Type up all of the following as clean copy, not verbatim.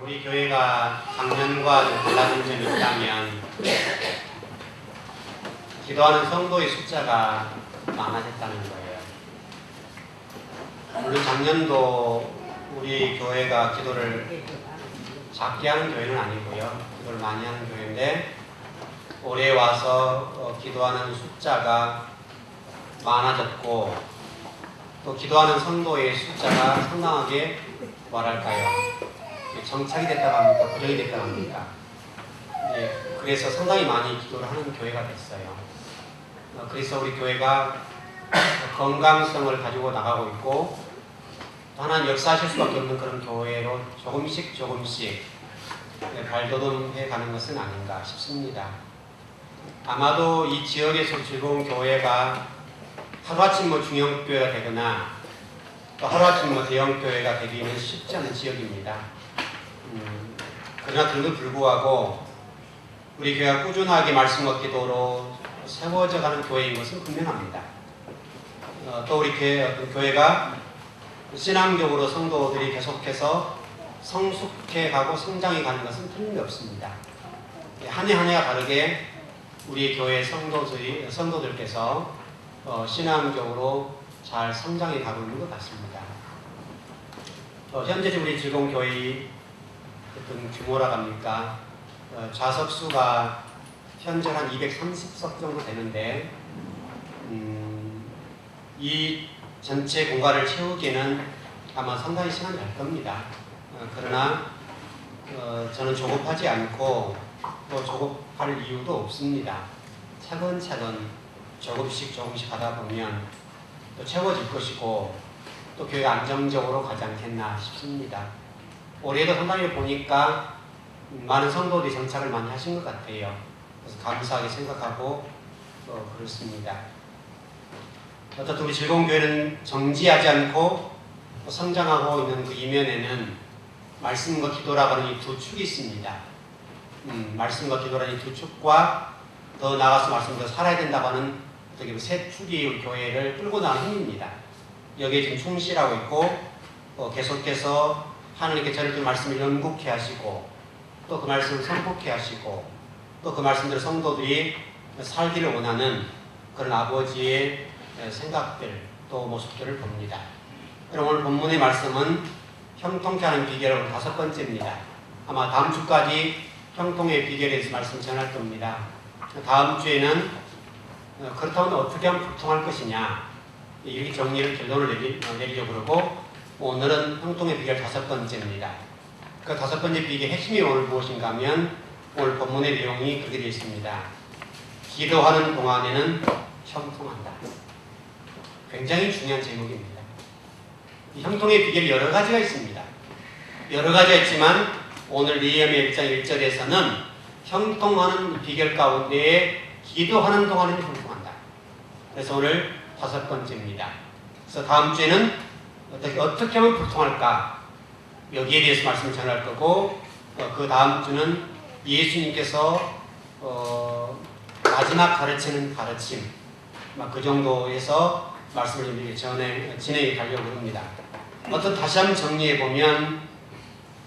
우리 교회가 작년과 좀 달라진 점이 있다면 기도하는 성도의 숫자가 많아졌다는 거예요. 물론 작년도 우리 교회가 기도를 작게 하는 교회는 아니고요. 기도를 많이 하는 교회인데 올해 와서 기도하는 숫자가 많아졌고 또 기도하는 성도의 숫자가 상당하게 정착이 됐다고 합니까? 고정이 됐다고 합니까? 그래서 상당히 많이 기도를 하는 교회가 됐어요. 그래서 우리 교회가 건강성을 가지고 나가고 있고 또 하나는 역사하실 수밖에 없는 그런 교회로 조금씩 발돋움해 가는 것은 아닌가 싶습니다. 아마도 이 지역에서 즐거운 교회가 하루아침 중형교회가 되거나 또 하루아침 대형교회가 되기는 쉽지 않은 지역입니다. 그러나 그럼에도 불구하고 우리 교회가 꾸준하게 말씀과 기도로 세워져 가는 교회인 것은 분명합니다. 또 우리 교회가 신앙적으로 성도들이 계속해서 성숙해 가고 성장해 가는 것은 틀림없습니다. 한 해 한 해가 다르게 우리 교회 성도들께서 신앙적으로 잘 성장해 가고 있는 것 같습니다. 현재 우리 즐거운 교회의 어떤 규모라고 합니까? 좌석 수가 현재 한 230석 정도 되는데 이 전체 공간을 채우기에는 아마 상당히 시간이 갈 겁니다. 그러나 저는 조급하지 않고 또 조급할 이유도 없습니다. 차근차근 조금씩 하다 보면 또 채워질 것이고 또 교회가 안정적으로 가지 않겠나 싶습니다. 올해도 상당히 보니까 많은 성도들이 정착을 많이 하신 것 같아요. 그래서 감사하게 생각하고 그렇습니다. 어떻든 우리 즐거운 교회는 정지하지 않고 성장하고 있는 그 이면에는 말씀과 기도라고 하는 이 두 축이 있습니다. 말씀과 기도라는 이 두 축과 더 나아가서 말씀대로 살아야 된다고 하는 세 축이 우리 교회를 끌고 나가는 힘입니다. 여기에 지금 충실하고 있고 계속해서 하나님께 저를 그 말씀을 연구케 하시고 또 그 말씀을 선포케 하시고 또 그 말씀대로 성도들이 살기를 원하는 그런 아버지의 생각들 또 모습들을 봅니다. 그럼 오늘 본문의 말씀은 형통케 하는 비결은 5번째입니다. 아마 다음 주까지 형통의 비결에 대해서 말씀 전할 겁니다. 다음 주에는 그렇다면 어떻게 하면 불통할 것이냐 이렇게 결론을 내리려고 그러고 오늘은 형통의 비결 5번째입니다. 그 5번째 비결의 핵심이 오늘 무엇인가 하면 오늘 본문의 내용이 그렇게 되어 있습니다. 기도하는 동안에는 형통한다. 굉장히 중요한 제목입니다. 이 형통의 비결이 여러 가지가 있습니다. 여러 가지가 있지만 오늘 느헤미야 1장 1절에서는 형통하는 비결 가운데에 기도하는 동안에는 형통한다. 그래서 오늘 5번째입니다. 그래서 다음 주에는 어떻게 하면 불통할까? 여기에 대해서 말씀을 전할 거고 그 다음 주는 예수님께서 마지막 가르치는 가르침 그 정도에서 말씀을 진행해 가려고 합니다. 다시 한번 정리해 보면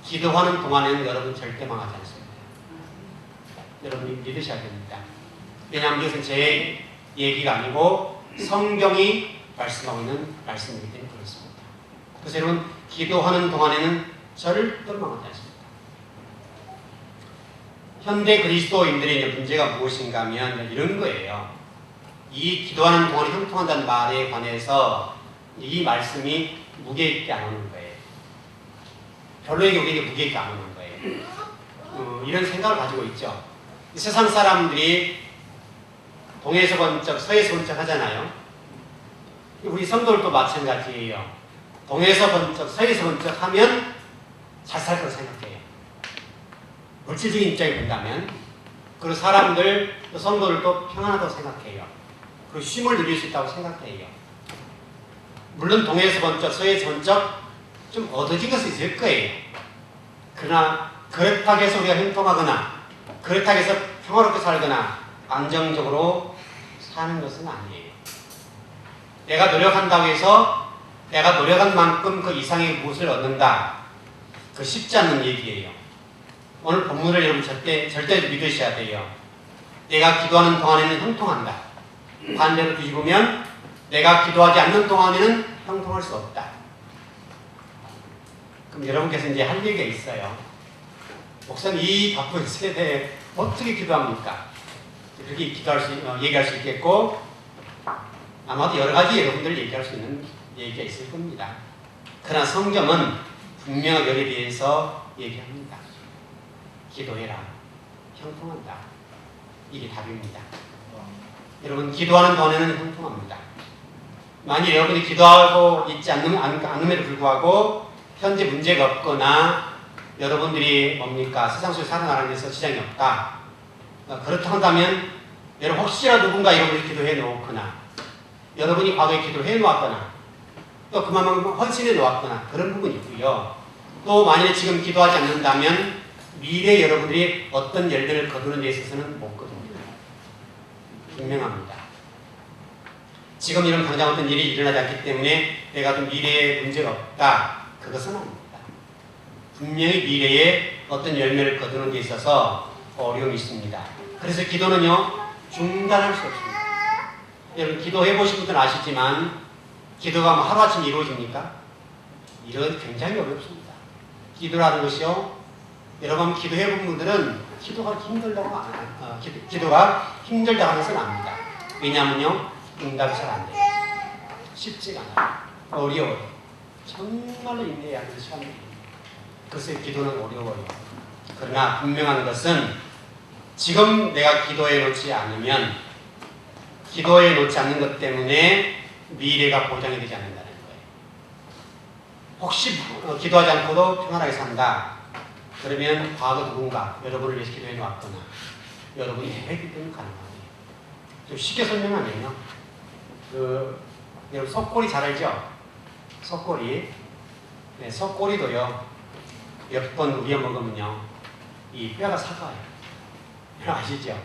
기도하는 동안에는 여러분 절대 망하지 않습니다. 여러분이 믿으셔야 됩니다. 왜냐하면 이것은 제 얘기가 아니고 성경이 말씀하고 있는 말씀이기 때문에 그렇습니다. 그래서 여러분 기도하는 동안에는 절대로 망하지 않습니다. 현대 그리스도인들의 문제가 무엇인가 하면 이런 거예요. 이 기도하는 동안에 형통한다는 말에 관해서 이 말씀이 무게 있게 안 오는 거예요. 별로에게 우리에게 무게 있게 안 오는 거예요. 이런 생각을 가지고 있죠. 세상 사람들이 동에서 번쩍 서에서 번쩍 하잖아요. 우리 성도들도 마찬가지예요. 동에서 번쩍 서에서 번쩍 하면 잘 살 거라고 생각해요. 물질적인 입장에 본다면 그리고 사람들 또 성도들도 평안하다고 생각해요. 그리고 쉼을 누릴 수 있다고 생각해요. 물론 동에서 번쩍 서에서 번쩍 좀 얻어진 것은 있을 거예요. 그러나 그렇다고 해서 우리가 형통하거나 그렇다고 해서 평화롭게 살거나 안정적으로 사는 것은 아니에요. 내가 노력한다고 해서 내가 노력한 만큼 그 이상의 무엇을 얻는다. 그 쉽지 않은 얘기예요. 오늘 본문을 여러분 절대 믿으셔야 돼요. 내가 기도하는 동안에는 형통한다. 반대로 뒤집으면 내가 기도하지 않는 동안에는 형통할 수 없다. 그럼 여러분께서 이제 할 얘기가 있어요. 목사님 이 바쁜 세대에 어떻게 기도합니까? 그렇게 얘기할 수 있겠고 아마도 여러 가지 여러분들 얘기할 수 있는 얘기가 있을 겁니다. 그러나 성경은 분명하게 여기에 대해서 얘기합니다. 기도해라. 형통한다. 이게 답입니다. 여러분 기도하는 동안에는 형통합니다. 만약 여러분이 기도하고 있지 않음에도 불구하고 현재 문제가 없거나 여러분들이 뭡니까? 세상 속에 살아나가는 데서 지장이 없다. 그렇다 한다면 여러분 혹시라도 누군가 여러분이 기도해 놓거나 여러분이 과거에 기도를 해 놓았거나 또 그만큼 헌신해 놓았거나 그런 부분이 있고요. 또 만약에 지금 기도하지 않는다면 미래에 여러분들이 어떤 열매를 거두는 데 있어서는 못 거둡니다. 분명합니다. 지금 이런 당장 어떤 일이 일어나지 않기 때문에 내가 또 미래에 문제가 없다. 그것은 아닙니다. 분명히 미래에 어떤 열매를 거두는 데 있어서 어려움이 있습니다. 그래서 기도는요 중단할 수 없습니다. 여러분 기도해 보신 분들은 아시지만 기도가 뭐 하루아침에 이루어집니까? 이런 굉장히 어렵습니다. 기도라는 것이요 여러분 기도해 본 분들은 기도가 힘들다고 하는 것은 압니다. 왜냐하면요 응답이 잘 안 돼요. 쉽지가 않아요. 어려워요. 정말로 인내해야 하는 시간입니다. 그래서 기도는 어려워요. 그러나 분명한 것은 지금 내가 기도해 놓지 않으면 기도해 놓지 않는 것 때문에 미래가 보장이 되지 않는다는 거예요. 혹시 기도하지 않고도 평안하게 산다. 그러면 과거 누군가 여러분을 위해서 기도해 놓았거나 여러분이 해했기 때문에 가능합니다. 좀 쉽게 설명하면요. 여러분 석고리 잘 알죠? 석고리. 네, 석고리도요. 몇 번 우려 먹으면요. 이 뼈가 사가요. 아시죠?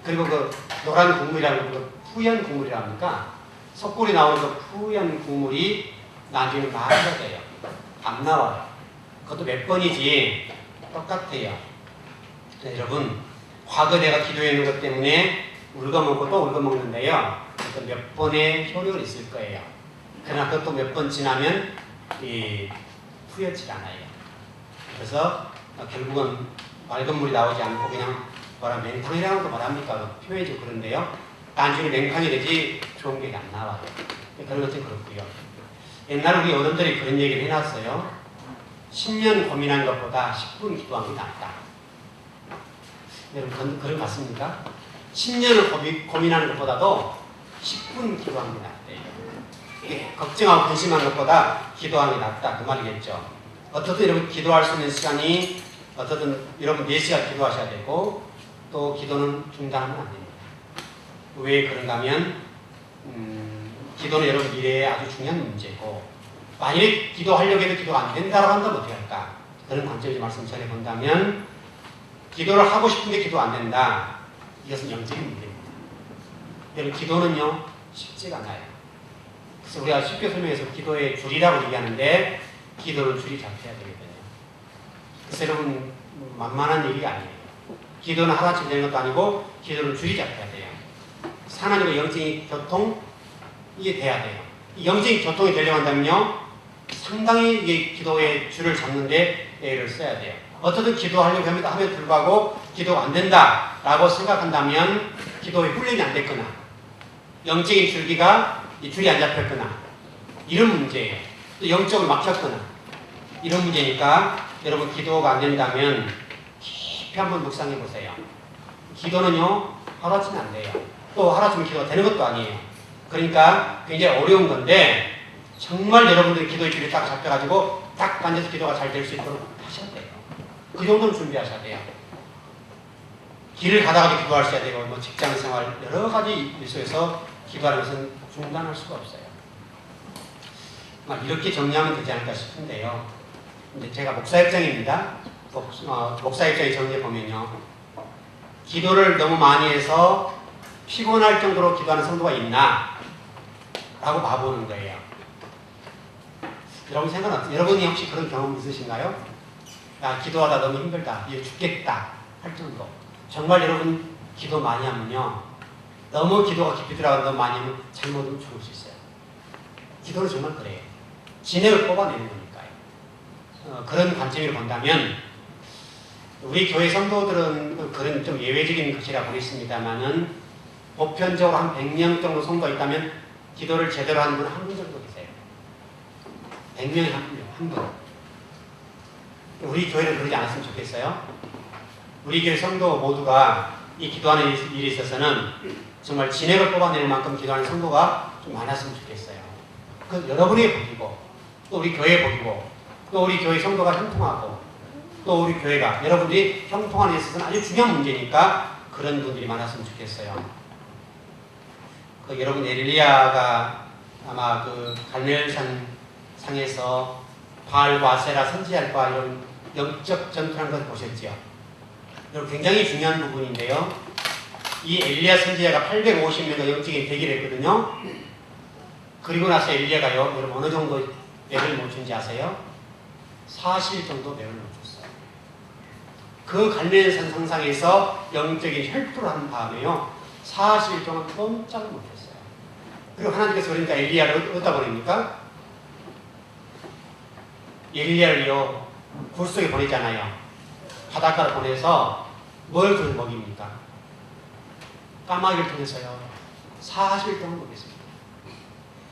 그리고 그 노란 국물이라는 그 푸연 국물이라 합니까? 석고리 나오는 그 푸연 국물이 나중에 마비가 돼요. 안 나와요. 그것도 몇 번이지 똑같아요. 네, 여러분 과거 내가 기도해 놓은 것 때문에 울거먹고 또 울거먹는데요. 몇 번의 효력이 있을 거예요. 그러나 그것도 몇 번 지나면 푸옇지 않아요. 그래서 결국은 맑은 물이 나오지 않고 그냥 맹탕이라는 거 말합니까? 표현이 그런데요. 단순히 맹탕이 되지 좋은 게 안 나와요. 그런 것도 그렇고요. 옛날 우리 어른들이 그런 얘기를 해놨어요. 10년 고민한 것보다 10분 기도한 게 낫다. 여러분 그런 것 같습니까? 10년을 고민하는 것보다도 10분 기도한 게 낫대요. 걱정하고 근심한 것보다 기도하는 게 낫다. 그 말이겠죠. 어떻든 여러분 기도할 수 있는 시간이 어떻든 여러분 4시간 기도하셔야 되고 또 기도는 중단하면 안 됩니다. 왜 그런가 하면 기도는 여러분 미래에 아주 중요한 문제고 만약에 기도하려고 해도 기도가 안 된다고 한다면 어떻게 할까? 그런 관점에서 말씀 전해본다면 기도를 하고 싶은데 기도 안 된다. 이것은 영적인 문제입니다. 여러분 기도는요 쉽지가 않아요. 그래서 우리가 쉽게 설명해서 기도의 줄이라고 얘기하는데 기도는 줄이 잡혀야 되거든요. 그래서 여러분 만만한 얘기가 아니에요. 기도는 하루아침에 되는 것도 아니고 기도는 줄이 잡혀야 돼요. 하나님과 영적인 교통 이게 돼야 돼요. 이 영적인 교통이 되려고 한다면요 상당히 이 기도의 줄을 잡는데 애를 써야 돼요. 어떻든 기도하려고 하면 불구하고 기도가 안 된다라고 생각한다면 기도에 훈련이 안 됐거나 영적인 줄기가 이 줄이 안 잡혔거나 이런 문제예요. 또 영적으로 막혔거나 이런 문제니까 여러분 기도가 안 된다면 깊이 한번 묵상해 보세요. 기도는요 하루아침에 안 돼요. 또 하루아침에 기도가 되는 것도 아니에요. 그러니까 굉장히 어려운 건데 정말 여러분들이 기도의 줄이 딱 잡혀가지고 딱 앉아서 기도가 잘 될 수 있도록 하셔야 돼요. 그 정도는 준비하셔야 돼요. 길을 가다가도 기도하셔야 되고 뭐 직장생활 여러 가지 일소에서 기도하는 것은 중단할 수가 없어요. 이렇게 정리하면 되지 않을까 싶은데요. 이제 제가 목사 입장입니다. 목사 입장에 정리해 보면요. 기도를 너무 많이 해서 피곤할 정도로 기도하는 성도가 있나? 라고 봐보는 거예요. 여러분 생각 어떠세요? 여러분이 혹시 그런 경험 있으신가요? 야, 기도하다 너무 힘들다, 이제 죽겠다 할 정도. 정말 여러분 기도 많이 하면요, 너무 기도가 깊이 들어가서 너무 많이 하면 잘못은 죽을 수 있어요. 기도는 정말 그래요. 진액을 뽑아내는 거니까요. 그런 관점으로 본다면 우리 교회 성도들은 그런 좀 예외적인 것이라 보겠습니다만은 보편적으로 한 100명 정도 성도가 있다면 기도를 제대로 하는 분은 한 분 정도 계세요. 100명에 한 분. 우리 교회는 그러지 않았으면 좋겠어요. 우리 교회 성도 모두가 이 기도하는 일에 있어서는 정말 진액을 뽑아낼 만큼 기도하는 성도가 좀 많았으면 좋겠어요. 그 여러분의 복이고, 또 우리 교회의 복이고, 또 우리 교회 성도가 형통하고, 또 우리 교회가 여러분들이 형통하는 데 있어서는 아주 중요한 문제니까 그런 분들이 많았으면 좋겠어요. 그 여러분 엘리야가 아마 그 갈멜산 상에서 바알과 아세라 선지자과 이런 영적 전투라는 걸 보셨죠? 여러분 굉장히 중요한 부분인데요. 이 엘리야 선지자가 850명과 영적인 대기를 했거든요. 그리고 나서 엘리야가요, 여러분 어느 정도 맥을 못 준지 아세요? 40일 정도 맥을 못 줬어요. 그 갈멜산 상상에서 영적인 혈투를 한 다음에요, 40일 동안 꼼짝을 못했어요. 그리고 하나님께서 그러니까 엘리야를 어디다 보냅니까? 엘리야를요, 굴 속에 보내잖아요. 바닷가로 보내서 뭘 그걸 먹입니까? 까마귀를 통해서요, 40일 동안 먹였습니다.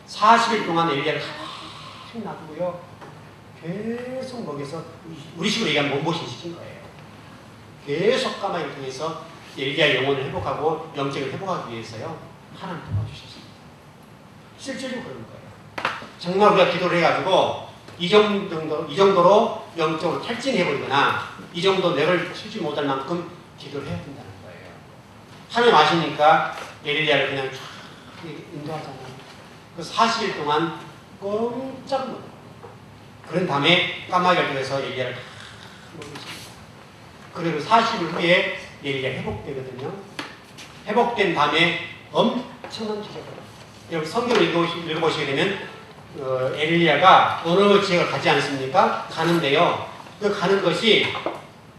40일 동안 엘리야를 가만히 놔두고요, 계속 먹여서 우리 식으로 얘기하면 몸보신 시킨 거예요. 계속 까마귀를 통해서 엘리야의 영혼을 회복하고 영적을 회복하기 위해서요, 하나님 도와주셨습니다. 실제로 그런 거예요. 정말 우리가 기도를 해가지고 이 정도로 영적으로 탈진해버리거나 이 정도 맥을 치지 못할 만큼 기도를 해야 된다는 거예요. 하나님 아시니까 엘리야를 그냥 쫙 인도하잖아요. 그 40일 동안 꼼짝 못. 그런 다음에 까마귀를 통해서 엘리야를 다 먹였습니다. 그리고 40일 후에 엘리야 회복되거든요. 회복된 다음에 엄청난 기적을. 여러분 성경을 읽어보시게 되면 엘리야가 어느 지역을 가지 않습니까? 가는데요, 그 가는 것이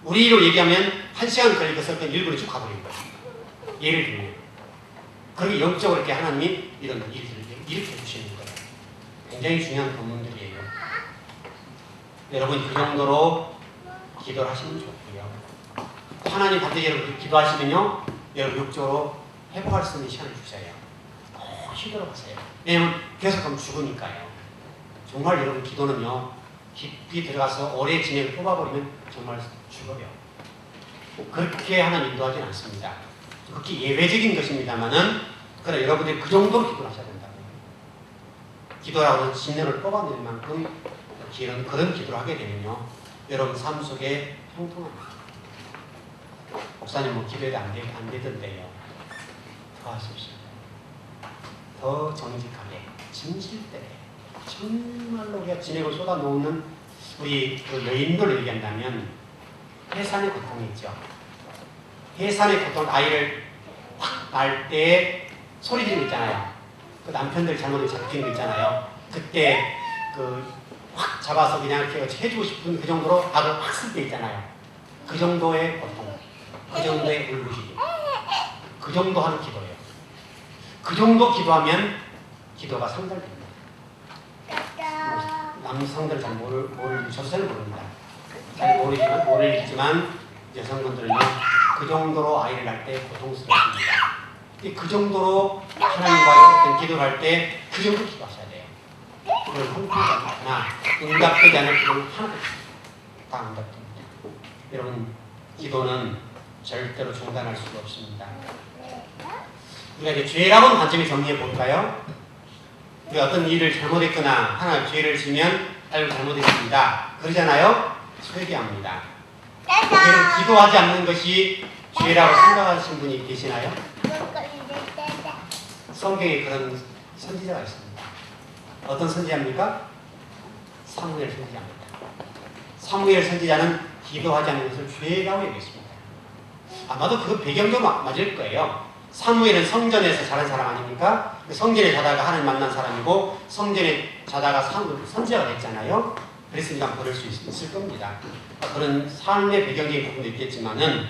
우리로 얘기하면 1시간 걸릴 것을 그냥 1분에 쭉 가버린 거예요. 예를 들면 그렇게 영적으로 이렇게 하나님이 이런 일을 일으켜 주시는 거예요. 굉장히 중요한 본문들이에요. 여러분 그 정도로 기도를 하시면 좋고요. 하나님 반드시 여러분 기도하시면요, 여러분 육적으로 회복할 수 있는 시간을 주세요. 꼭 힘들어가세요. 왜냐면 계속하면 죽으니까요. 정말 여러분 기도는요, 깊이 들어가서 오래 진행을 뽑아버리면 정말 죽어요. 그렇게 하나님 인도하진 않습니다. 그렇게 예외적인 것입니다만은, 그러나 여러분들이 그 정도로 기도를 하셔야 된다고요. 기도라고 하는 진행을 뽑아낼 만큼 그런 기도를 하게 되면요, 여러분 삶 속에 형통합니다. 목사님 뭐 기도해도 안 되던데요. 더 하십시오. 더 정직하게, 진실되게, 정말로 우리가 진액을 쏟아놓는 우리 그 여인들을 얘기한다면 해산의 고통이 있죠. 해산의 고통, 아이를 확 낳을 때 소리 지르는 거 있잖아요. 그 남편들 잘못을 잡히는 거 있잖아요. 그때 그 확 잡아서 그냥 이렇게 해주고 싶은 그 정도로 악을 확 쓸 때 있잖아요. 그 정도의 고통, 그 정도의 울부짖음, 그 정도 하는 기도예요. 그 정도 기도하면 기도가 상달됩니다. 남성들은 잘 모르지, 저도 잘 모릅니다. 잘 모르지만 여성분들은요, 그 정도로 아이를 낳을 때 고통스럽습니다. 그 정도로 하나님과의 어떤 기도를 할 때 그 정도 기도하셔야 돼요. 그걸 형통하지 않거나 응답되지 않을 기도는 하나도 다 응답됩니다. 여러분, 기도는 절대로 중단할 수가 없습니다. 우리가 이제 죄라고 하는 관점에 정리해 볼까요? 우리가 어떤 일을 잘못했거나 하나 죄를 지면 아이고 잘못했습니다, 그러잖아요? 회개합니다. 여러분, 기도하지 않는 것이 죄라고 생각하시는 분이 계시나요? 성경에 그런 선지자가 있습니다. 어떤 선지자입니까? 사무엘 선지자입니다. 사무엘 선지자는 기도하지 않는 것을 죄라고 얘기했습니다. 아마도 그 배경도 맞을 거예요. 사무엘은 성전에서 자란 사람 아닙니까? 성전에 자다가 하나님 만난 사람이고 성전에 자다가 선지자가 됐잖아요. 그랬으니까 그럴 수 있을 겁니다. 그런 삶의 배경적인 부분도 있겠지만은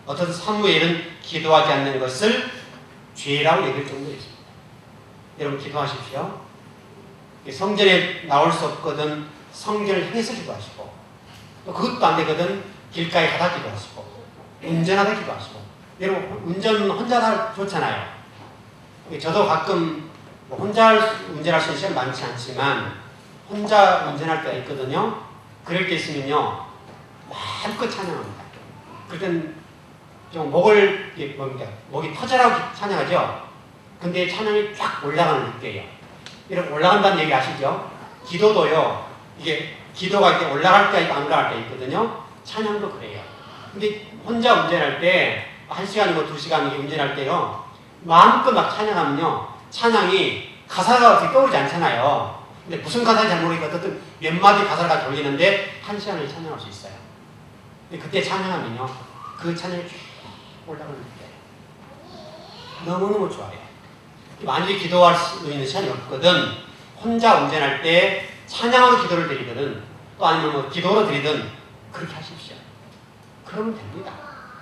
어떤 사무엘은 기도하지 않는 것을 죄라고 얘기할 정도였습니다. 여러분 기도하십시오. 성전에 나올 수 없거든 성전을 향해서 기도하시고, 또 그것도 안 되거든 길가에 가다 기도하시고, 운전하다 기도하시고. 여러분 운전 혼자 다 좋잖아요. 저도 가끔 혼자 운전할 수 있는 시간 많지 않지만 혼자 운전할 때가 있거든요. 그럴 때 있으면요 마음껏 찬양합니다. 그땐 좀 목이 터져라고 찬양하죠. 근데 찬양이 쫙 올라가는 느껴요. 이렇게 올라간다는 얘기 아시죠? 기도도요, 이게 기도가 이렇게 올라갈 때 있고 안 올라갈 때 있거든요. 찬양도 그래요. 근데 혼자 운전할 때 1시간이고 2시간 운전할 때요, 마음껏 막 찬양하면요, 찬양이 가사가 어떻게 떠오르지 않잖아요. 근데 무슨 가사인지 잘 모르니까 어쨌든 몇 마디 가사가 돌리는데 1시간을 찬양할 수 있어요. 근데 그때 찬양하면요, 그 찬양이 쭉 올라가는 거예요. 너무너무 좋아요. 만일에 기도할 수 있는 시간이 없거든 혼자 운전할 때 찬양으로 기도를 드리거든, 또 아니면 뭐 기도로 드리든 그렇게 하십시오. 그러면 됩니다.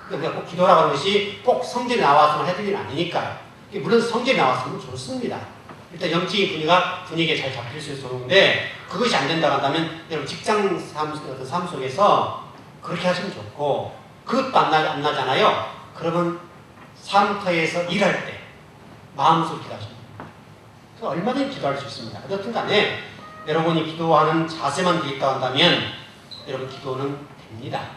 그러니까 꼭 기도라고 하는 것이 꼭 성전에 나와서만 해야 되는 게 아니니까요. 물론 성전에 나왔으면 좋습니다. 일단 영적인 분위기에 잘 잡힐 수 있어서 좋은데, 그것이 안 된다고 한다면 여러분 직장 삶 속에서 그렇게 하시면 좋고, 그것도 안 나잖아요. 그러면 삶터에서 일할 때 마음속으로 기도하시면 됩니다. 얼마든지 기도할 수 있습니다. 어쨌든 간에 여러분이 기도하는 자세만 돼 있다고 한다면 여러분 기도는 됩니다.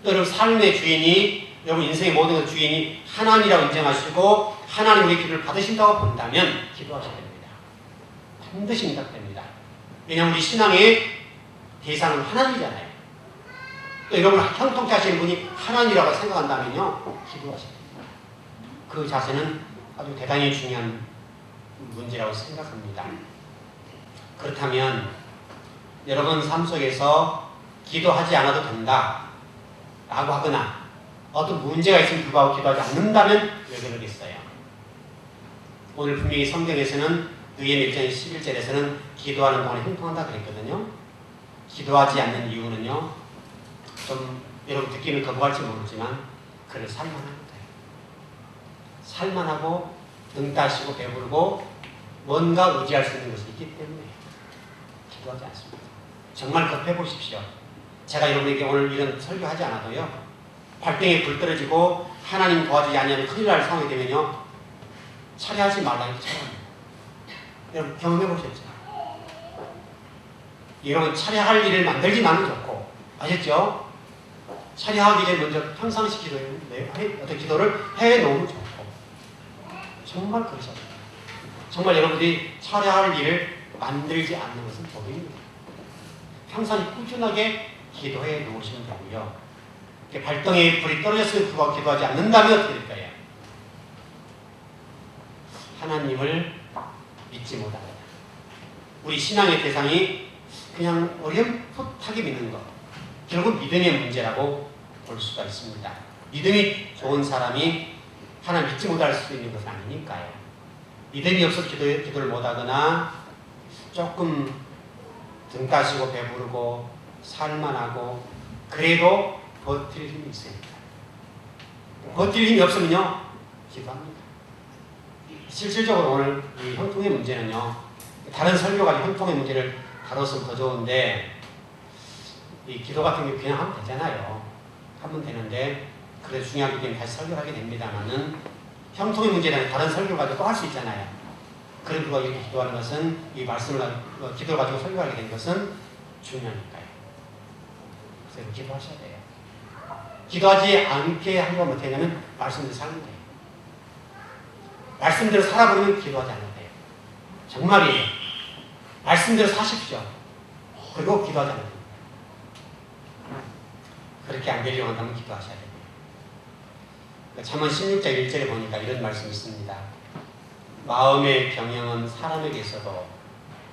여러분 삶의 주인이, 여러분 인생의 모든 것 주인이 하나님이라고 인정하시고 하나님 우리 기도를 받으신다고 본다면 기도하셔야 됩니다. 반드시 응답됩니다. 왜냐하면 우리 신앙의 대상은 하나님이잖아요. 또 여러분을 형통케 하시는 분이 하나님이라고 생각한다면요, 기도하셔야 됩니다. 그 자세는 아주 대단히 중요한 문제라고 생각합니다. 그렇다면 여러분 삶 속에서 기도하지 않아도 된다 라고 하거나 어떤 문제가 있으면 불구하고 기도하지 않는다면 왜 그러겠어요? 오늘 분명히 성경에서는 느헤미야 1장 11절에서는 기도하는 동안에 형통한다 그랬거든요. 기도하지 않는 이유는요, 좀 여러분 듣기는 거부할지 모르지만 그를 살만한 거예요. 살만하고 등 따시고 배부르고 뭔가 의지할 수 있는 것이 있기 때문에 기도하지 않습니다. 정말 급해 보십시오. 제가 여러분에게 오늘 이런 설교하지 않아도요, 발등에 불 떨어지고 하나님 도와주지 않으면 큰일 날 상황이 되면요, 차례하지 말라고 차례합니다. 여러분 경험해 보셨죠? 여러분 차례할 일을 만들지 않으면 좋고, 아셨죠? 차례하기 전에 먼저 평상시 어떤 기도를 해놓으면 좋고, 정말 그러셨어요. 정말 여러분들이 차례할 일을 만들지 않는 것은 복입니다. 평상시 꾸준하게 기도해 놓으시면 되고요. 발등에 불이 떨어졌으면 불구하고 기도하지 않는다면 어떻게 될까요? 하나님을 믿지 못합니다. 우리 신앙의 대상이 그냥 어렴풋하게 믿는 것, 결국 믿음의 문제라고 볼 수가 있습니다. 믿음이 좋은 사람이 하나님 믿지 못할 수 있는 것은 아니니까요. 믿음이 없어서 기도를 못하거나 조금 등 따시고 배부르고 살만하고 그래도 버틸 힘이 있습니다. 버틸 힘이 없으면요, 기도합니다. 실질적으로 오늘 이 형통의 문제는요, 다른 설교가 형통의 문제를 다뤘으면 더 좋은데, 이 기도 같은 게 그냥 하면 되잖아요. 하면 되는데, 그래서 중요하기 때문에 다시 설교하게 됩니다만은, 형통의 문제에 대한 다른 설교 가지고 또 할 수 있잖아요. 그리고 이렇게 기도하는 것은, 이 말씀을 기도를 가지고 설교하게 된 것은 중요하니까요. 그래서 기도하셔야 돼요. 기도하지 않게 하려고 못하면 말씀대로 살면 돼요. 말씀대로 살아버리면 기도하지 않아도 돼요. 정말이에요. 말씀대로 사십시오. 그리고 기도하지 않아도 돼요. 그렇게 안 되려고 한다면 기도하셔야 됩니다. 잠언 16장 1절에 보니까 이런 말씀이 있습니다. 마음의 병영은 사람에게 있어도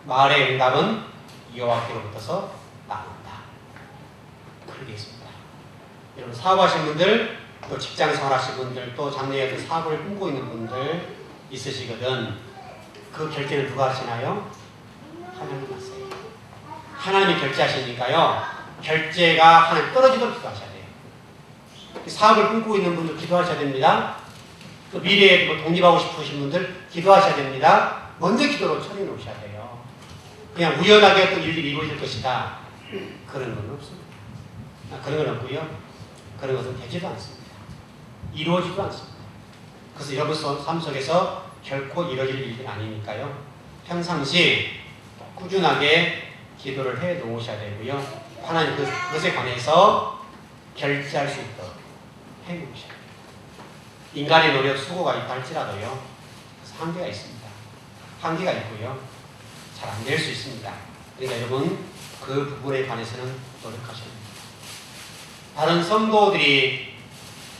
말의 응답은 여호와께로부터서 나온다. 그렇게 있습니다. 여러분 사업하시는 분들, 또 직장 생활하시는 분들, 또 장래에 사업을 꿈꾸고 있는 분들 있으시거든. 그 결제는 누가 하시나요? 하나님 하세요. 하나님이 결제하시니까요. 결제가 하나님 떨어지도록 기도하셔야 돼요. 사업을 꿈꾸고 있는 분들 기도하셔야 됩니다. 또 미래에 뭐 독립하고 싶으신 분들 기도하셔야 됩니다. 먼저 기도로 처리해 놓으셔야 돼요. 그냥 우연하게 어떤 일이 이루어질 것이다. 그런 건 없습니다. 그런 건 없고요. 그런 것은 되지도 않습니다. 이루어지도 않습니다. 그래서 여러분 삶 속에서 결코 이루어질 일이 아니니까요. 평상시 꾸준하게 기도를 해 놓으셔야 되고요. 하나님 그것에 관해서 결제할 수 있도록 해 놓으셔야 돼요. 인간의 노력, 수고가 있다 할지라도요. 한계가 있습니다. 한계가 있고요. 잘 안 될 수 있습니다. 그러니까 여러분 그 부분에 관해서는 노력하셔야 됩니다. 다른 성도들이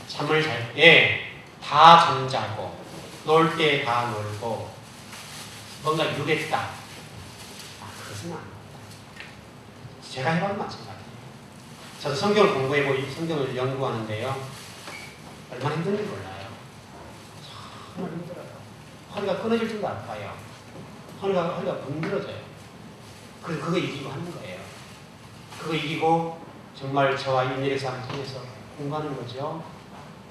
잠을 잘 때 다 잠자고 놀 때 다 놀고 뭔가 이루겠다. 그것은 아닙니다. 제가 해봐도 마찬가지예요. 저도 성경을 공부해보고 성경을 연구하는데요. 얼마나 힘든지 몰라요. 정말 힘들어요. 허리가 끊어질 정도 아파요. 허리가 분들어져요. 그래서 그거 이기고 하는 거예요. 그거 이기고 정말 저와 인내의 삶을 통해서 공부하는 거죠.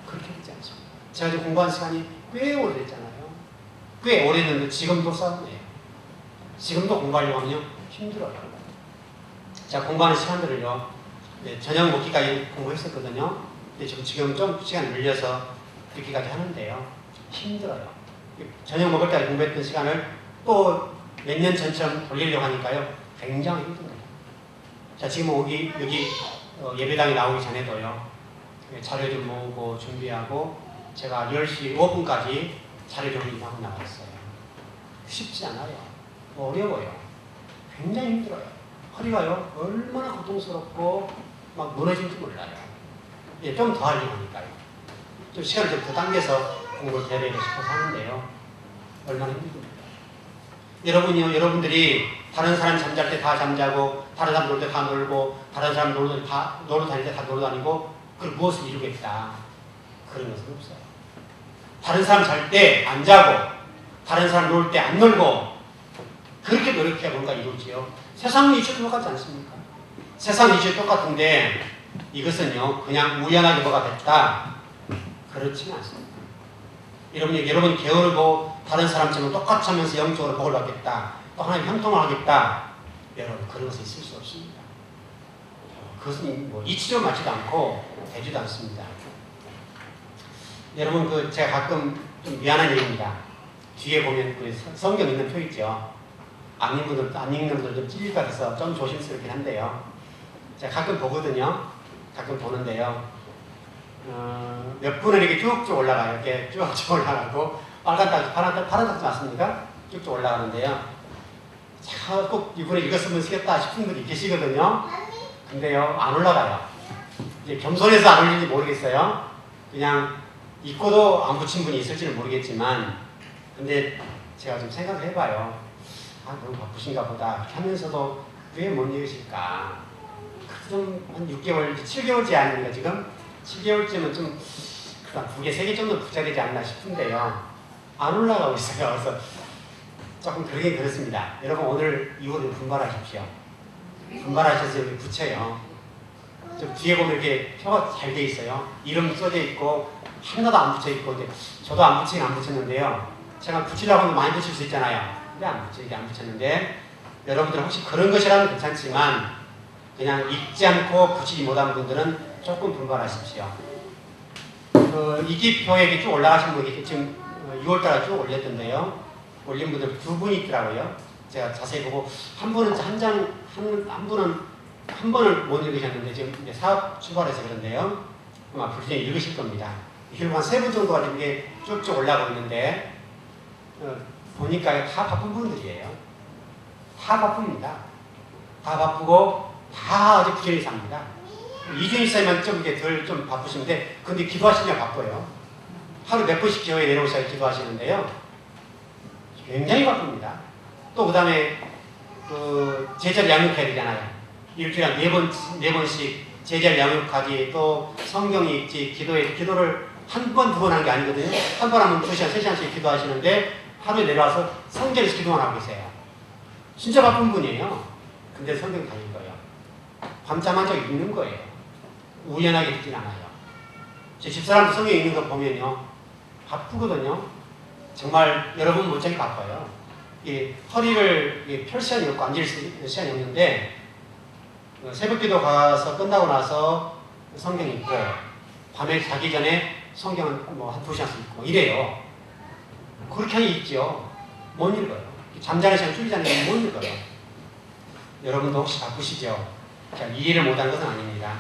그렇게 되지 않습니다. 제가 지금 공부한 시간이 꽤 오래됐잖아요. 꽤 오래됐는데 지금도 싸움이에요. 지금도 공부하려고 하면 힘들어요. 제가 공부하는 시간들을요. 저녁 먹기까지 공부했었거든요. 근데 지금 좀 시간 늘려서 그렇게까지 하는데요. 힘들어요. 저녁 먹을 때 공부했던 시간을 또 몇 년 전처럼 돌리려고 하니까요. 굉장히 힘듭니다. 자, 지금 여기 예배당에 나오기 전에도요. 자료 좀 모으고 준비하고 제가 10시 5분까지 자료 정리하고 나왔어요. 쉽지 않아요. 어려워요. 굉장히 힘들어요. 허리가요. 얼마나 고통스럽고 막 무너진지 몰라요. 좀 더 하려고 하니까요. 좀 시간을 좀 더 당겨서 공부를 해야 되고 싶어서 하는데요. 얼마나 힘듭니까? 여러분들이 다른 사람 잠잘 때 다 잠자고 다른 사람 놀 때 다 놀고 다른 사람 놀러 다닐 때 다 놀러 다니고 그걸 무엇을 이루겠다. 그런 것은 없어요. 다른 사람 잘 때 안 자고 다른 사람 놀 때 안 놀고 그렇게 노력해야 뭔가 이루지요. 세상 이슈도 똑같지 않습니까? 세상 이슈 똑같은데 이것은요 그냥 우연하게 뭐가 됐다. 그렇지는 않습니다. 여러분이 게으르고 다른 사람처럼 똑같이 하면서 영적으로 복을 받겠다. 또 하나님 형통을 하겠다. 여러분 그런 것은 있을 수 없습니다. 그것은 뭐 이치적으로 맞지도 않고 되지도 않습니다. 여러분 제가 가끔 좀 미안한 얘기입니다. 뒤에 보면 성경 있는 표 있죠. 안 읽는 분들 좀 찔릴 것 같아서 좀 조심스럽긴 한데요. 제가 가끔 보거든요. 가끔 보는데요. 몇 분은 이렇게 쭉쭉 올라가요. 이렇게 쭉쭉 올라가고 파란 딱지 맞습니까? 쭉쭉 올라가는데요. 자, 꼭 이분이 읽었으면 쓰겠다 싶은 분이 계시거든요. 근데요, 안 올라가요. 이제 겸손해서 안 올리는지 모르겠어요. 그냥 읽고도 안 붙인 분이 있을지는 모르겠지만, 근데 제가 좀 생각을 해봐요. 너무 바쁘신가 보다. 하면서도 왜 못 읽으실까? 좀 한 6개월, 7개월째 아닙니까, 지금? 7개월쯤은 좀, 두 개, 3개 정도 붙여야 되지 않나 싶은데요. 안 올라가고 있어요. 그래서 조금 그러긴 그렇습니다. 여러분 오늘 이후로 분발하십시오. 분발하셔서 여기 붙여요. 좀 뒤에 보면 이렇게 표가 잘 돼 있어요. 이름 써져 있고 하나도 안 붙여 있고 이제 저도 안 붙였는데요. 제가 붙이려고 하면 많이 붙일 수 있잖아요. 근데 안 붙였는데 여러분들 혹시 그런 것이라면 괜찮지만 그냥 읽지 않고 붙이지 못한 분들은 조금 분발하십시오. 이기표에 쭉 올라가신 분이 지금 6월달에 쭉 올렸던데요. 올린 분들 2분이 있더라고요. 제가 자세히 보고 한 분은 한 번을 못 읽으셨는데 지금 이제 사업 출발해서 그런데요. 아마 분명히 읽으실 겁니다. 그리고 한 3분 정도가 이게 쭉쭉 올라가고 있는데 보니까 다 바쁜 분들이에요. 다 바쁩니다. 다 바쁘고 다 어디 부지런히 삽니다. 이준희 사님은 좀 이게 덜 좀 바쁘신데 근데 기도하시면 바빠요. 하루 몇 번씩 교회에 내려오셔야 기도하시는데요. 굉장히 바쁩니다. 또 그 다음에 제자를 양육해야 되잖아요. 일주일에 4번씩 제자를 양육하기 또 성경이 있지 기도를 한 번, 2번 하는 게 아니거든요. 한 번 하면 2시간, 3시간씩 기도하시는데 하루에 내려와서 성전에서 기도만 하고 계세요. 진짜 바쁜 분이에요. 근데 성경 다 읽어요. 밤잠 한 적 있는 거예요. 우연하게 듣진 않아요. 제 집사람도 성경 읽는 거 보면요. 바쁘거든요. 정말 여러분 못지않게 바빠요. 허리를 펼 시간이 없고 앉을 시간이 없는데 새벽기도 가서 끝나고 나서 성경 읽고 밤에 자기 전에 성경을 한 2시간씩 읽고 이래요. 그렇게 하니 읽죠. 못 읽어요. 잠자는 시간 줄이자는 못 읽어요. 여러분도 혹시 바쁘시죠? 이해를 못하는 것은 아닙니다.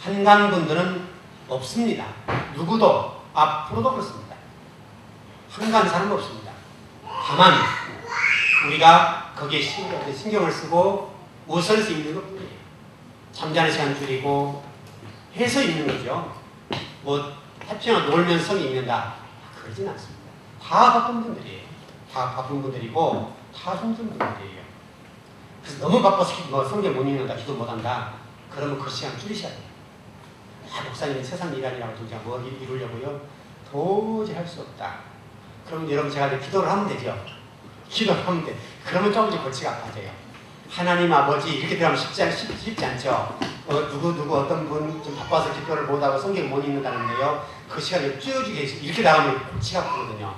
한간분들은 없습니다. 누구도 앞으로도 그렇습니다. 한간 사람 없습니다. 다만 우리가 거기에 신경을 쓰고 우선해서 읽는 것뿐이에요. 잠자는 시간 줄이고 해서 읽는 거죠. 뭐 해피나 놀면서 성경 읽는다 그러진 않습니다. 다 바쁜 분들이에요. 다 바쁜 분들이고 다 힘든 분들이에요. 그래서 너무 바빠서 성경 못 읽는다, 기도 못한다 그러면 그 시간 줄이셔야 돼요. 목사님이 세상 일하느라고 제가 뭐 이루려고요? 도저히 할 수 없다. 그러면 여러분 제가 기도를 하면 되죠. 기도를 하면 돼. 그러면 조금씩 골치가 아파져요. 하나님 아버지 이렇게 들어가면 쉽지 않죠. 누구 어떤 분 좀 바빠서 기도를 못하고 성경 못 읽는다는데요. 그 시간에 쭉 이렇게 나가면 골치가 아프거든요.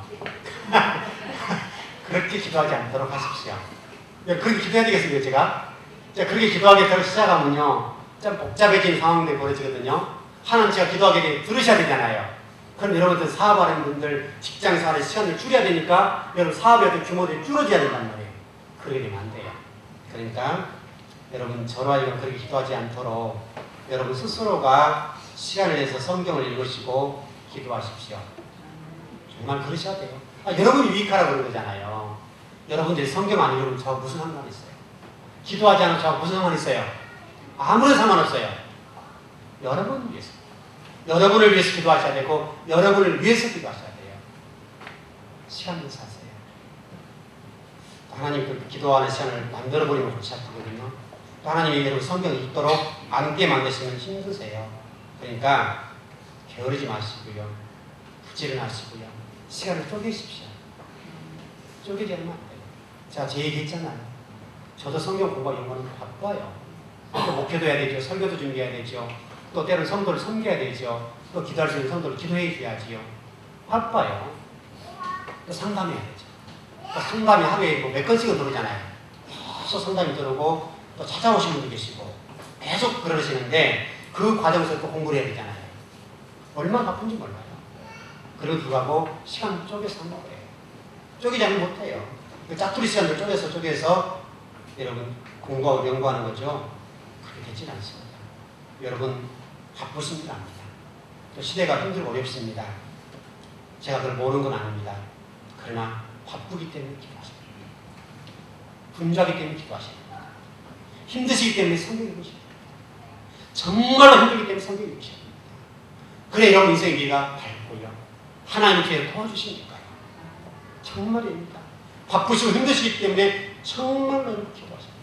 그렇게 기도하지 않도록 하십시오. 그렇게 기도해야 되겠습니다. 제가 그렇게 기도하기 시작하면요. 좀 복잡해진 상황들이 벌어지거든요. 하나님 제가 기도하게 들으셔야 되잖아요. 그럼 여러분들 사업하는 분들 직장에서 하는 시간을 줄여야 되니까 여러분 사업의 어떤 규모들이 줄어져야 된단 말이에요. 그러게 되면 안 돼요. 그러니까 여러분 저로 하여금 그렇게 기도하지 않도록 여러분 스스로가 시간을 내서 성경을 읽으시고 기도하십시오. 정말 그러셔야 돼요. 여러분이 유익하라고 그런 거잖아요. 여러분들이 성경 안 읽으면 저하고 무슨 상관이 있어요? 기도하지 않으면 저하고 무슨 상관이 있어요? 아무런 상관없어요. 여러분을 위해서. 여러분을 위해서 기도하셔야 되고 여러분을 위해서 기도하셔야 돼요. 시간 내서 하세요. 하나님 그 기도하는 시간을 만들어버리면 골치 아프거든요. 하나님이 여러분 성경을 읽도록 앉게 만드시면 힘드세요. 그러니까 게으르지 마시고요. 부지런하시고요. 시간을 쪼개십시오. 쪼개지 않으면 안 돼요. 제가 제 얘기 했잖아요. 저도 성경 공부와 연구는 바빠요. 또 목회도 해야 되죠. 설교도 준비해야 되죠. 또 때로는 성도를 섬겨야 되죠. 또 기도할 수 있는 성도를 기도해 줘야지요. 바빠요. 또 상담해야 되죠. 또 상담이 하루에 몇 건씩은 들어오잖아요. 계속 상담이 들어오고 또 찾아오신 분도 계시고 계속 그러시는데 그 과정에서 또 공부를 해야 되잖아요. 얼마나 바쁜지 몰라요. 그리고 불구하고 시간 쪼개서 하는 거예요. 쪼개지 않으면 못해요. 그 짜투리 시간을 쪼개서 여러분 공부하고 연구하는 거죠. 그렇게 되질 않습니다. 여러분 바쁘십니다. 또 시대가 힘들고 어렵습니다. 제가 그걸 모르는 건 아닙니다. 그러나 바쁘기 때문에 기도하십니다. 분주하기 때문에 기도하십니다. 힘드시기 때문에 성경 읽으십니다. 정말로 힘들기 때문에 성경 읽으십니다. 그래 여러분 인생의 미가 밝고요. 하나님께서 도와주시니까요. 정말입니다. 바쁘시고 힘드시기 때문에 정말로 기도하십니다.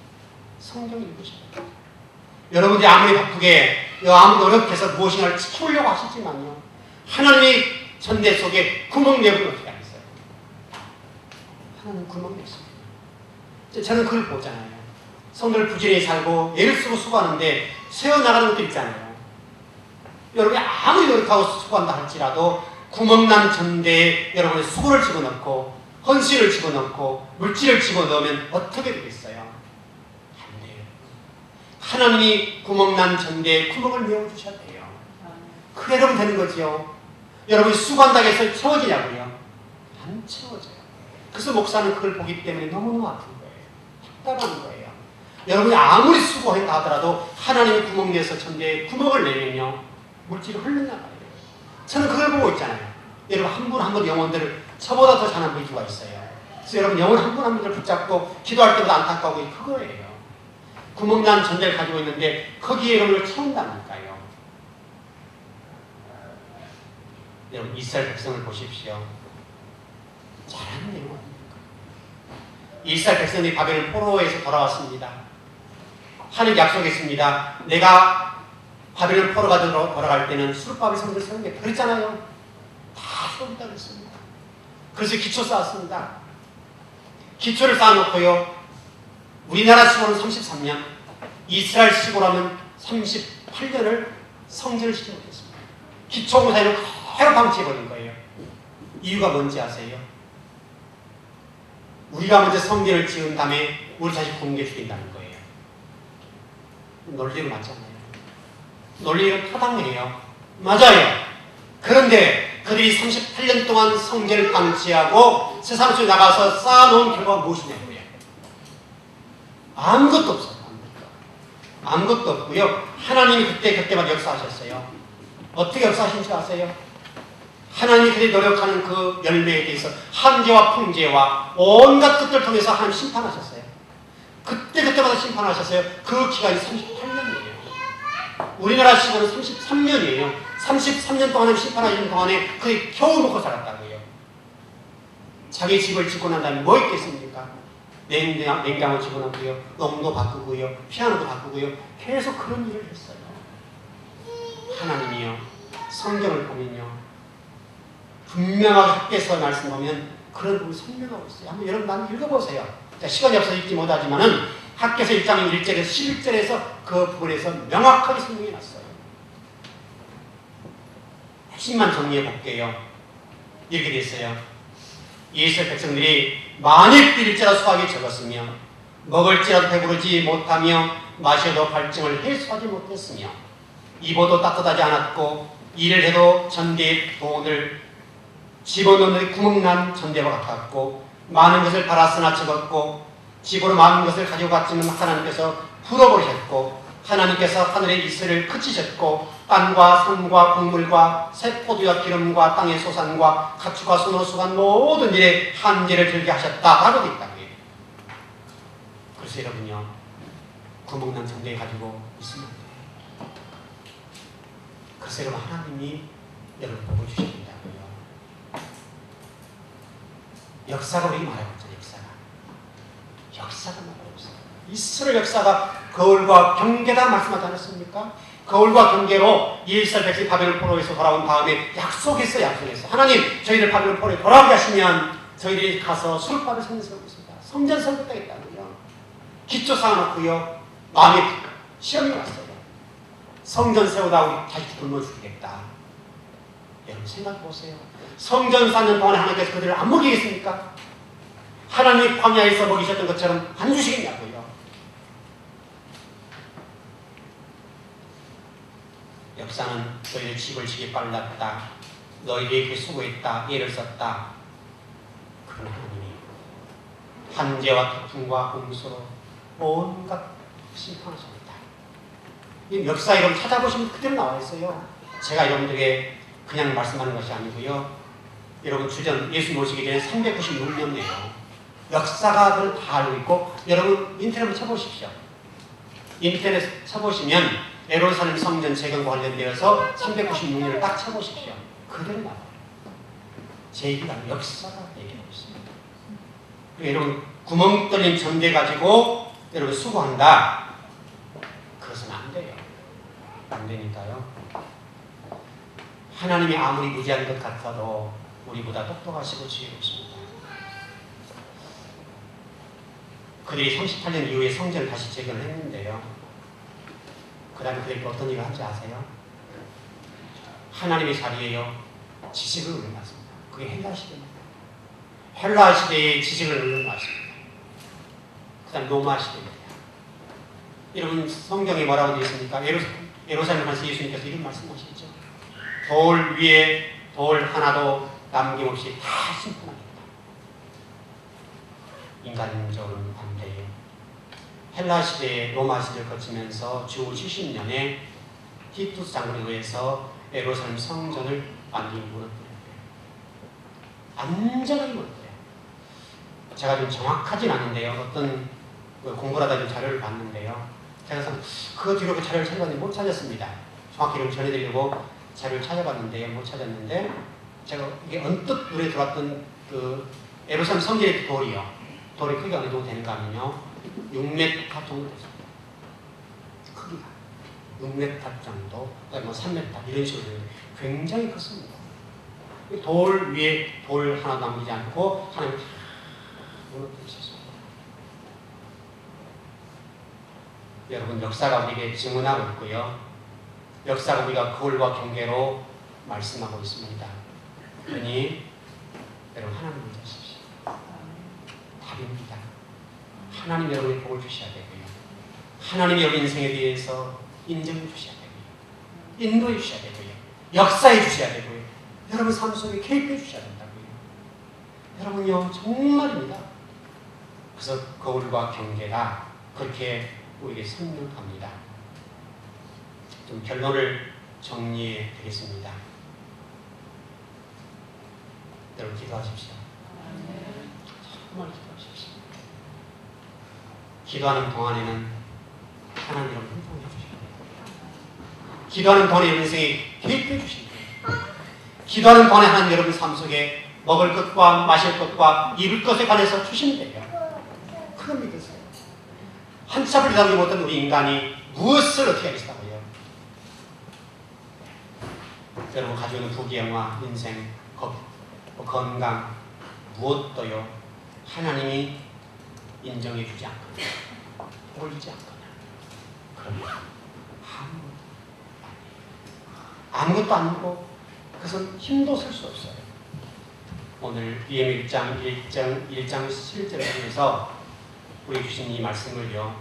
성경 읽으십니다. 여러분들이 아무리 바쁘게 아무리 어렵게 해서 무엇인가를 채우려고 하시지만요. 하나님의 전대 속에 구멍 내부는 어떻게 하겠어요? 하나님 구멍 냈습니다. 저는 그걸 보잖아요. 성도를 부지런히 살고 애를 쓰고 수고하는데 세워나가는 것도 있잖아요. 여러분이 아무리 노력하고 수고한다 할지라도 구멍난 전대에 여러분의 수고를 집어넣고 헌신을 집어넣고 물질을 집어넣으면 어떻게 되겠어요? 안 돼요. 하나님이 구멍난 전대에 구멍을 메워주셔야 돼요. 그래 여러분 되는 거죠. 여러분이 수고한다고 해서 채워지냐고요? 안 채워져요. 그래서 목사는 그걸 보기 때문에 너무너무 아픈 거예요. 답답한 거예요. 여러분이 아무리 수고한다 하더라도 하나님이 구멍 내서 전대에 구멍을 내면요 물질이 흘러나가요. 저는 그걸 보고 있잖아요. 여러분 한 분 한 분 영혼들을 저보다 더 잘하는 분이 있어요. 그래서 여러분 영혼 한 분 한 분을 붙잡고 기도할 때보다 안타까운 게 그거예요. 구멍난 전대를 가지고 있는데 거기에 여러분을 채운다니까요. 여러분 이스라엘 백성을 보십시오. 잘하는 내용 아닙니까? 이스라엘 백성들이 바벨 포로에서 돌아왔습니다. 하나님 약속했습니다. 내가 바벨론 포로가 돌아갈 때는 수르바벨 성전을 세우게 그랬잖아요. 다 세운다 그랬습니다. 그래서 기초 쌓았습니다. 기초를 쌓아놓고요. 우리나라 시골은 33년, 이스라엘 시골하면 38년을 성전을 짓지 못했습니다. 기초공사를 그대로 방치해버린 거예요. 이유가 뭔지 아세요? 우리가 먼저 성전을 지은 다음에 우리 다시 공개 죽인다는 거예요. 논리가 맞잖아요. 논리는 타당해요. 맞아요. 그런데 그들이 38년 동안 성전을 방치하고 세상 속에 나가서 쌓아놓은 결과가 무엇이냐고요. 아무것도 없어요. 아무것도 없고요. 하나님이 그때만 역사하셨어요. 어떻게 역사하신지 아세요? 하나님이 그들이 노력하는 그 열매에 대해서 한재와 풍재와 온갖 뜻들을 통해서 하나님 심판하셨어요. 그때마다 심판하셨어요. 그 기간이 38년이에요. 우리나라 시골은 33년이에요. 33년 동안에 심판하시는 동안에 그들이 겨우 먹고 살았다고요. 자기 집을 짓고 난 다음에 뭐 있겠습니까? 냉장고 집어넣고요, 농도 바꾸고요, 피아노도 바꾸고요, 계속 그런 일을 했어요. 하나님이요, 성경을 보면요, 분명하게 학교에서 말씀 보면 그런 부분이 설명하고 있어요. 한번 여러분 많이 읽어보세요. 자, 시간이 없어서 읽지 못하지만은 학교에서 1장 1절에서 11절에서 그 부분에서 명확하게 설명해 놨어요. 핵심만 정리해 볼게요. 이렇게 됐어요. 이스라엘 백성들이 만일 빌일지라도 수확이 적었으며 먹을지라도 배부르지 못하며 마셔도 갈증을 해소하지 못했으며 입어도 따뜻하지 않았고 일을 해도 전대에 돈을 집어넣는 구멍난 전대와 같았고 많은 것을 팔았으나 적었고 집으로 많은 것을 가지고 갔지만 하나님께서 풀어버리셨고 하나님께서 하늘의 이슬을 그치셨고 땅과 산과 곡물과 새 포도와 기름과 땅의 소산과 가축과 순호수간 모든 일에 한계를 들게 하셨다 라고 되어 있다고요. 그래서 여러분요, 구멍난 전대 가지고 있으면 안 돼요. 그래서 여러분, 하나님이 여러분 복을 주신다고요. 역사가 우리 말하고 있잖아요. 역사가 말하고 있어요. 이스라엘 역사가 거울과 경계다 말씀하지 않았습니까? 거울과 경계로 이스라엘 백성이 바벨론 포로에서 돌아온 다음에 약속했어. 하나님, 저희를 바벨론 포로에 돌아오게 하시면 저희들이 가서 수르바벨 성전 세우겠습니다. 성전 세우겠다고요. 기초 쌓아놓고요. 마음에 시험이 왔어요. 성전 세우다 우리 다시 굶어 죽이겠다. 여러분 생각해보세요. 성전 쌓는 동안에 하나님께서 그들을 안 먹이겠습니까? 하나님이 광야에서 먹이셨던 것처럼 안 주시겠냐고요. 역사는 너희들 집을 지기 빨랐다. 너희들에게 수고했다. 애를 썼다. 그런 하나님이 한재와 태풍과 홍수로 온갖 심판하십니다. 이 역사 여러분 찾아보시면 그대로 나와 있어요. 제가 여러분들에게 그냥 말씀하는 것이 아니고요. 여러분 주전 예수 모시기 전에 396년이에요. 역사가들 다 알고 있고 여러분 인터넷 한번 쳐보십시오. 인터넷 쳐보시면 예루살렘 성전 재건과 관련되어서 396년을 딱 쳐보십시오. 그대로 나와요. 제 얘기가 아니라 역사가 얘기하고 있습니다. 여러분 구멍 뚫린 전대 가지고 여러분 수고한다. 그것은 안 돼요. 안 되니까요. 하나님이 아무리 무지한 것 같아도 우리보다 똑똑하시고 지혜롭습니다. 그들이 38년 이후에 성전을 다시 재건을 했는데요. 그 다음에 그들이 어떤 일을 한지 아세요? 하나님의 자리에요. 지식을 올려놨습니다. 그게 헬라 시대입니다. 헬라 시대에 지식을 올려놨습니다. 그 다음 로마 시대입니다. 여러분 성경에 뭐라고 되어 있습니까? 예루살렘 가서 예수님께서 이런 말씀하시죠. 돌 위에 돌 하나도 남김없이 다 심판하겠다. 인간적으로는 반대예요. 헬라 시대에 로마 시대를 거치면서 주 70년에 티투스 장군에 의해서 예루살렘 성전을 완전히 무너뜨렸대요. 안전하게 무너뜨려요. 제가 좀 정확하진 않은데요. 어떤 공부를 하다 좀 자료를 봤는데요. 제가 그 뒤로 그 자료를 찾아봤는데 못 찾았습니다. 정확히 좀 전해드리려고 자료를 찾아봤는데 못 찾았는데 제가 이게 언뜻 눈에 들어왔던 그 예루살렘 성전의 돌이요. 돌의 크기가 어느 정도 되는가 하면요. 6m 정도 됐습니다. 크기가 6m 정도, 뭐 3m 이런 식으로 굉장히 컸습니다. 돌 위에 돌 하나 남기지 않고 하나님 다 무너뜨리셨습니다. 여러분 역사가 우리에게 증언하고 있고요. 역사가 우리가 거울과 경계로 말씀하고 있습니다. 그러니 여러분 하나님을 믿으십시오. 답입니다. 하나님 여러분의 복을 주셔야 되고요. 하나님 여러분 인생에 대해서 인정해 주셔야 되고요. 인도해 주셔야 되고요. 역사해 주셔야 되고요. 여러분 삶 속에 개입해 주셔야 된다고요. 여러분요 정말입니다. 그래서 거울과 경계가 그렇게 우리에게 설명합니다. 좀 결론을 정리해 드리겠습니다. 여러분 기도하십시오. 정말 기도하십시오. 기도하는 동안에는 하나님 여러분 행동해 주셔야 돼요. 기도하는 동안에 여러분 인생에 개입해 주셔야 돼요. 기도하는 동안에 하나님 여러분 삶 속에 먹을 것과 마실 것과 입을 것에 관해서 주신대요. 그걸 믿으세요. 한참을 기다리지 못한 우리 인간이 무엇을 어떻게 하겠다고요? 여러분 가지고 있는 부귀영화, 인생, 건강 무엇도요 하나님이 인정해 주지 않거나 복을 주지 않거나 그러면 아무것도 아니고 그것은 힘도 쓸 수 없어요. 오늘 EM 1장 7절을 통해서 우리 주신 이 말씀을요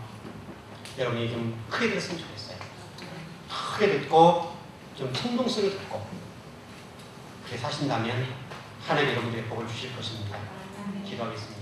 여러분이 좀 크게 들었으면 좋겠어요. 크게 듣고 좀 충동성을 듣고 그렇게 사신다면 하나님 여러분들의 복을 주실 것입니다. 기도하겠습니다.